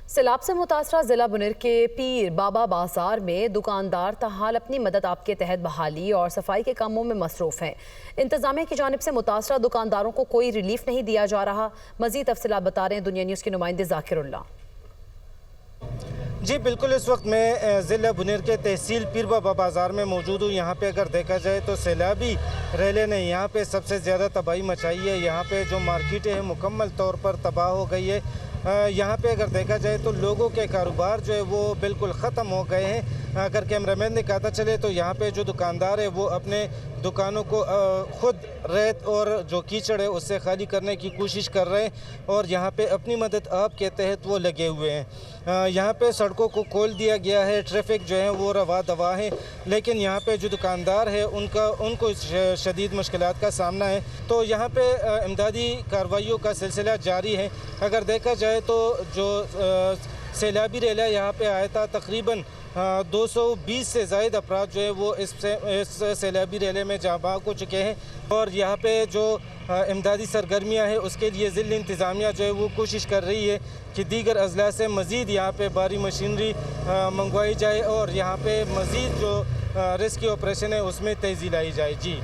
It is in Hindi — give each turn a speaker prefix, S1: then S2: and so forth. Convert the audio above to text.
S1: सैलाब से मुतासरा जिला बुनेर के पीर बाबा बाजार में दुकानदार ताहाल अपनी मदद आपके तहत बहाली और सफाई के कामों में मसरूफ हैं। इंतजामिया की जानिब से मुतासरा दुकानदारों को कोई रिलीफ नहीं दिया जा रहा। मजीद तफसीलात बता रहे हैं दुनिया न्यूज़ के नुमाइंदे जाकिरुल्लाह।
S2: जी बिल्कुल, इस वक्त मैं ज़िला बुनेर के तहसील पीर बाबा बाज़ार में मौजूद हूँ। यहाँ पे अगर देखा जाए तो सैलाबी रेले ने यहाँ पे सबसे ज़्यादा तबाही मचाई है। यहाँ पे जो मार्केटें हैं मुकम्मल तौर पर तबाह हो गई है। यहाँ पे अगर देखा जाए तो लोगों के कारोबार जो है वो बिल्कुल ख़त्म हो गए हैं। अगर कैमरामैन ने कहता चले तो यहाँ पे जो दुकानदार है वो अपने दुकानों को ख़ुद रेत और जो कीचड़ है उससे खाली करने की कोशिश कर रहे हैं और यहाँ पे अपनी मदद आप के तहत वो लगे हुए हैं। यहाँ पे सड़कों को खोल दिया गया है, ट्रैफिक जो है वो रवा दवा है, लेकिन यहाँ पे जो दुकानदार है उनको शदीद मुश्किलात का सामना है। तो यहाँ पे इमदादी कार्रवाइयों का सिलसिला जारी है। अगर देखा जाए तो जो सैलाबी रेला यहाँ पे आया था, तकरीबन 220 से ज़ायद अफराद जो है वो इस सैलाबी रेले में जाँ बाग हो चुके हैं और यहाँ पे जो इमदादी सरगर्मियाँ हैं उसके लिए ज़िला इंतज़ामिया जो है वो कोशिश कर रही है कि दीगर अजला से मज़ीद यहाँ पे भारी मशीनरी मंगवाई जाए और यहाँ पे मज़ीद जो रेस्क्यू ऑपरेशन है उसमें तेज़ी लाई जाए। जी।